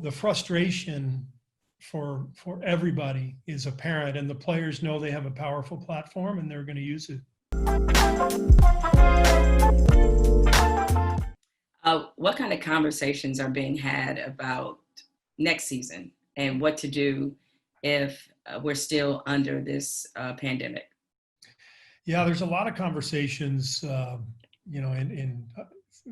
the frustration for everybody is apparent, and the players know they have a powerful platform and they're going to use it. What kind of conversations are being had about next season and what to do if we're still under this pandemic? Yeah, there's a lot of conversations, in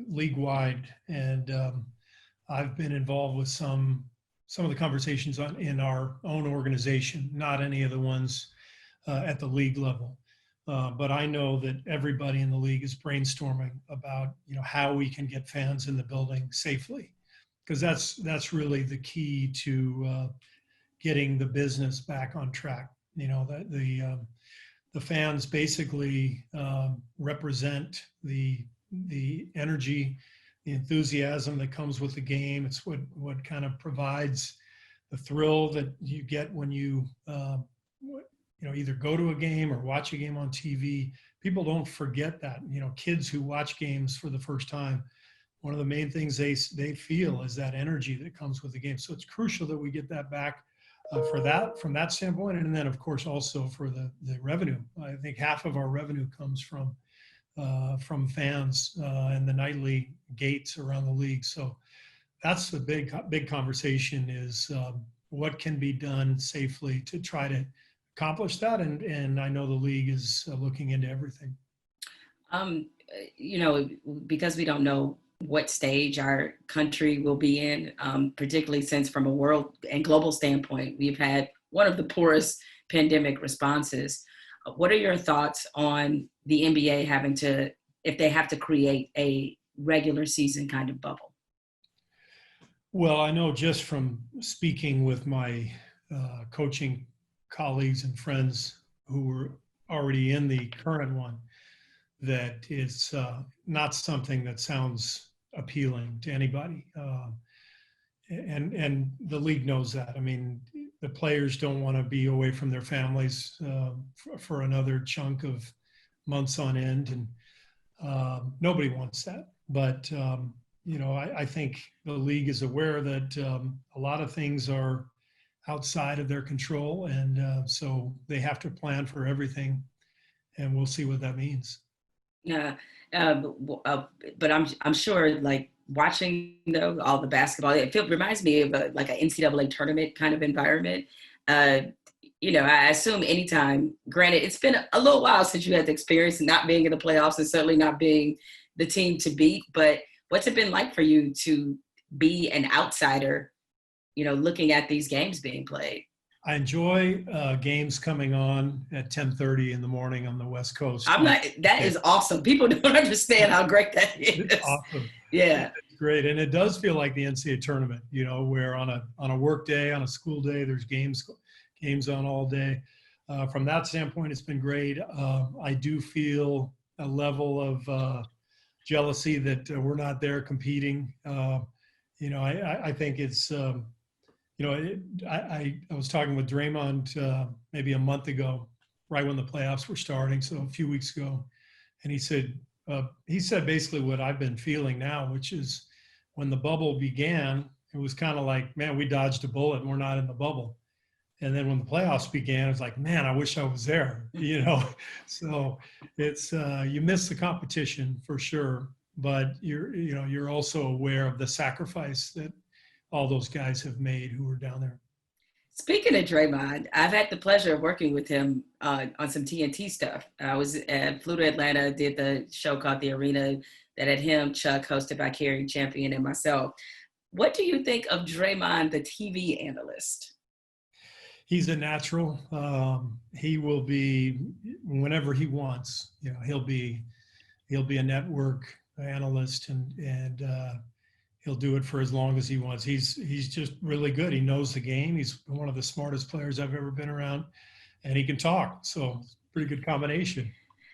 league-wide, and I've been involved with some of the conversations in our own organization, not any of the ones at the league level. But I know that everybody in the league is brainstorming about, how we can get fans in the building safely, because that's really the key to getting the business back on track. The fans basically represent the energy, the enthusiasm that comes with the game. It's what kind of provides the thrill that you get when you either go to a game or watch a game on TV. People don't forget that. Kids who watch games for the first time, one of the main things they feel is that energy that comes with the game. So it's crucial that we get that back from that standpoint, and then of course also for the revenue. I think half of our revenue comes from fans and the nightly gates around the league. So that's the big conversation is what can be done safely to try to accomplish that. And I know the league is looking into everything. Because we don't know what stage our country will be in, particularly since from a world and global standpoint, we've had one of the poorest pandemic responses. What are your thoughts on the NBA if they have to create a regular season kind of bubble? Well, I know just from speaking with my coaching colleagues and friends who were already in the current one, that it's not something that sounds appealing to anybody. And the league knows that. I mean, the players don't want to be away from their families for another chunk of months on end, and nobody wants that. But I think the league is aware that a lot of things are outside of their control, and so they have to plan for everything, and we'll see what that means. Yeah, but I'm sure, like, watching all the basketball, it reminds me of like an NCAA tournament kind of environment. I assume anytime, granted, it's been a little while since you had the experience not being in the playoffs and certainly not being the team to beat, but what's it been like for you to be an outsider, looking at these games being played? I enjoy games coming on at 10:30 in the morning on the West Coast. That is awesome. People don't understand how great that is. It's awesome. Yeah. It's great. And it does feel like the NCAA tournament, where on a work day, on a school day, there's games on all day. From that standpoint, it's been great. I do feel a level of jealousy that we're not there competing. I think it's, I was talking with Draymond maybe a month ago, right when the playoffs were starting, so a few weeks ago, and he said basically what I've been feeling now, which is when the bubble began, it was kind of like, man, we dodged a bullet and we're not in the bubble. And then when the playoffs began, it's like, man, I wish I was there, So it's you miss the competition for sure, but you're also aware of the sacrifice that all those guys have made who were down there. Speaking of Draymond, I've had the pleasure of working with him on some TNT stuff. I flew to Atlanta, did the show called The Arena that had him, Chuck, hosted by Kerr, Champion, and myself. What do you think of Draymond, the TV analyst? He's a natural. He will be, whenever he wants, he'll be a network analyst, and he'll do it for as long as he wants. He's just really good. He knows the game. He's one of the smartest players I've ever been around, and he can talk. So it's a pretty good combination.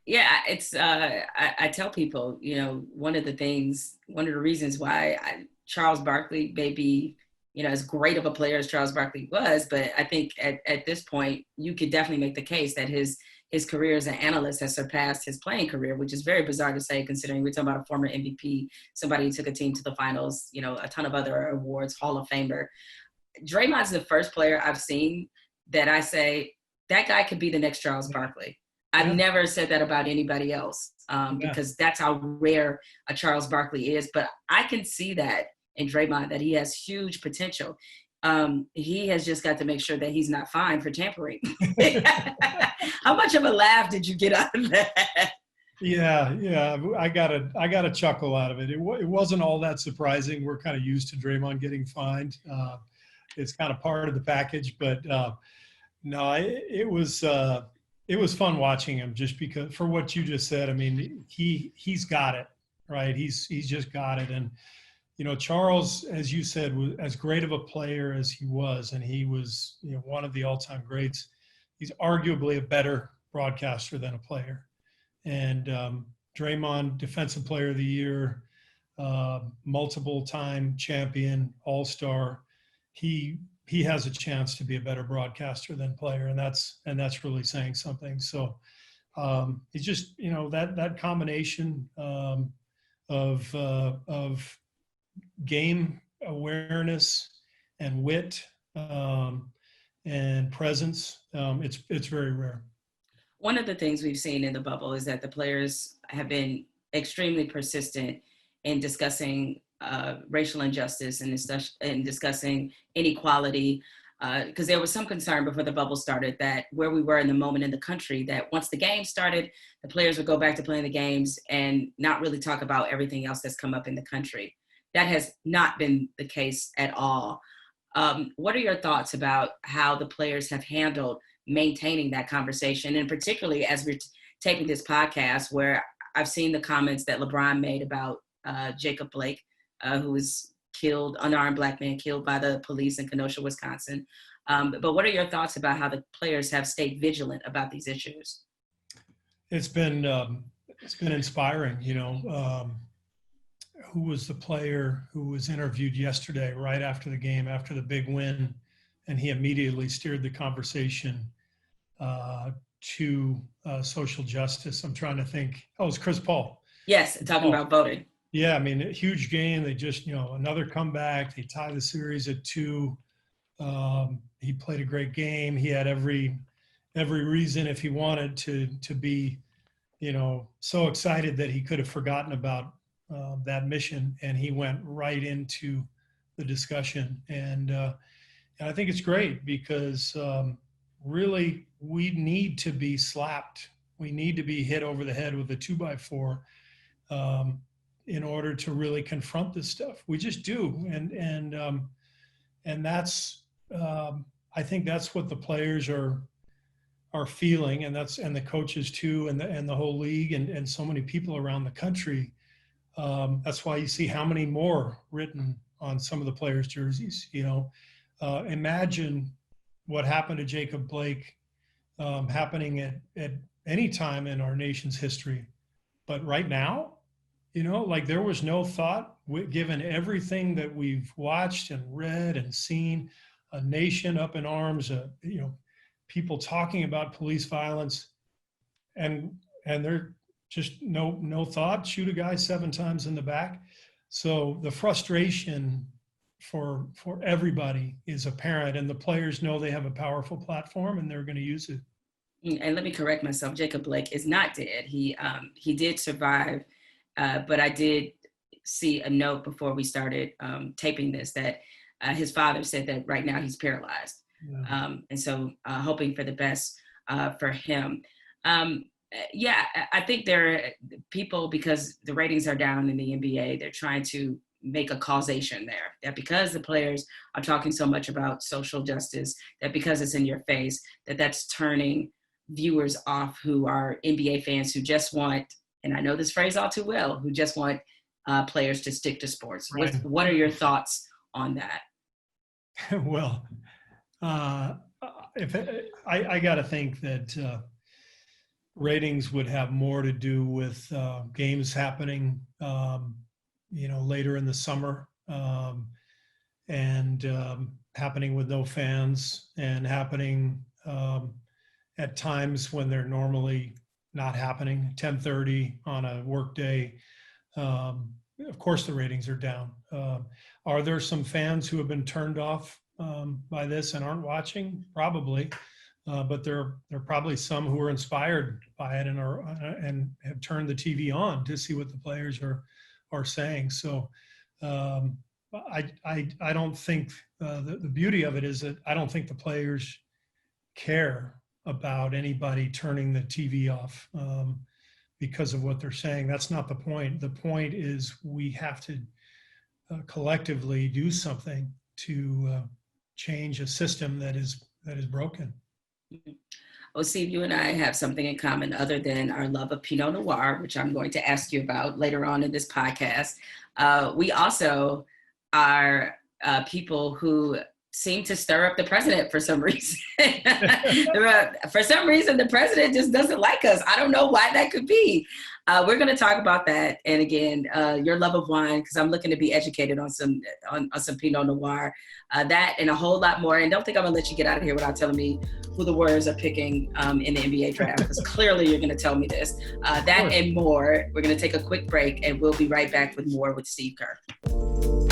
Yeah, it's. I tell people, one of the reasons why Charles Barkley may be, as great of a player as Charles Barkley was, but I think at this point you could definitely make the case that his his career as an analyst has surpassed his playing career, which is very bizarre to say, considering we're talking about a former MVP, somebody who took a team to the finals, you know, a ton of other awards, Hall of Famer. Draymond's the first player I've seen that I say, that guy could be the next Charles Barkley. I've never said that about anybody else because that's how rare a Charles Barkley is. But I can see that in Draymond, that he has huge potential. He has just got to make sure that he's not fined for tampering. How much of a laugh did you get out of that? Yeah, I got a chuckle out of it. It wasn't all that surprising. We're kind of used to Draymond getting fined. It's kind of part of the package, but no, it was fun watching him just because, for what you just said. I mean, he's got it, right? He's just got it. And you know, Charles, as you said, was as great of a player as he was, and he was, you know, one of the all-time greats. He's arguably a better broadcaster than a player. And Draymond, Defensive Player of the Year, multiple-time champion, all-star. He has a chance to be a better broadcaster than player, and that's really saying something. So it's just, you know, that combination of game awareness and wit and presence, it's very rare. One of the things we've seen in the bubble is that the players have been extremely persistent in discussing racial injustice and discussing inequality, because there was some concern before the bubble started that where we were in the moment in the country, that once the game started, the players would go back to playing the games and not really talk about everything else that's come up in the country. That has not been the case at all. What are your thoughts about how the players have handled maintaining that conversation? And particularly as we're taping this podcast, where I've seen the comments that LeBron made about Jacob Blake, who was killed, unarmed Black man killed by the police in Kenosha, Wisconsin. But what are your thoughts about how the players have stayed vigilant about these issues? It's been inspiring, you know. Who was the player who was interviewed yesterday, right after the game, after the big win, and he immediately steered the conversation to social justice. I'm trying to think. Oh, it's Chris Paul. Yes, talking about voting. Yeah, I mean, a huge game. They just, you know, another comeback. They tie the series at 2. He played a great game. He had every reason, if he wanted to be, you know, so excited that he could have forgotten about that mission, and he went right into the discussion. And I think it's great because really we need to be slapped. We need to be hit over the head with a 2x4 in order to really confront this stuff. We just do. And that's I think that's what the players are feeling, and the coaches too, and the whole league, and so many people around the country. That's why you see how many more written on some of the players' jerseys. You know, imagine what happened to Jacob Blake happening at any time in our nation's history. But right now, you know, like there was no thought, given everything that we've watched and read and seen, a nation up in arms, you know, people talking about police violence, and they're just no thought, shoot a guy 7 times in the back. So the frustration for everybody is apparent, and the players know they have a powerful platform and they're going to use it. And let me correct myself. Jacob Blake is not dead. He did survive, but I did see a note before we started taping this that his father said that right now he's paralyzed. Yeah. And so hoping for the best for him. Yeah, I think there are people, because the ratings are down in the NBA, they're trying to make a causation there, that because the players are talking so much about social justice, that because it's in your face, that's turning viewers off who are NBA fans who just want, and I know this phrase all too well, who just want players to stick to sports. Right. What are your thoughts on that? Well, if I got to think that ratings would have more to do with games happening, you know, later in the summer, and happening with no fans, and happening at times when they're normally not happening, 10:30 on a work day. Of course, the ratings are down. Are there some fans who have been turned off by this and aren't watching? Probably, but there are probably some who are inspired by it and have turned the TV on to see what the players are saying. So I don't think the beauty of it is that I don't think the players care about anybody turning the TV off because of what they're saying. That's not the point. The point is we have to collectively do something to change a system that is broken. Well, Steve, you and I have something in common other than our love of Pinot Noir, which I'm going to ask you about later on in this podcast. We also are people who seem to stir up the president for some reason. For some reason, the president just doesn't like us. I don't know why that could be. We're going to talk about that. And again, your love of wine, because I'm looking to be educated on some Pinot Noir, that and a whole lot more. And don't think I'm going to let you get out of here without telling me who the Warriors are picking in the NBA draft, because clearly you're going to tell me this. That and more. We're going to take a quick break, and we'll be right back with more with Steve Kerr.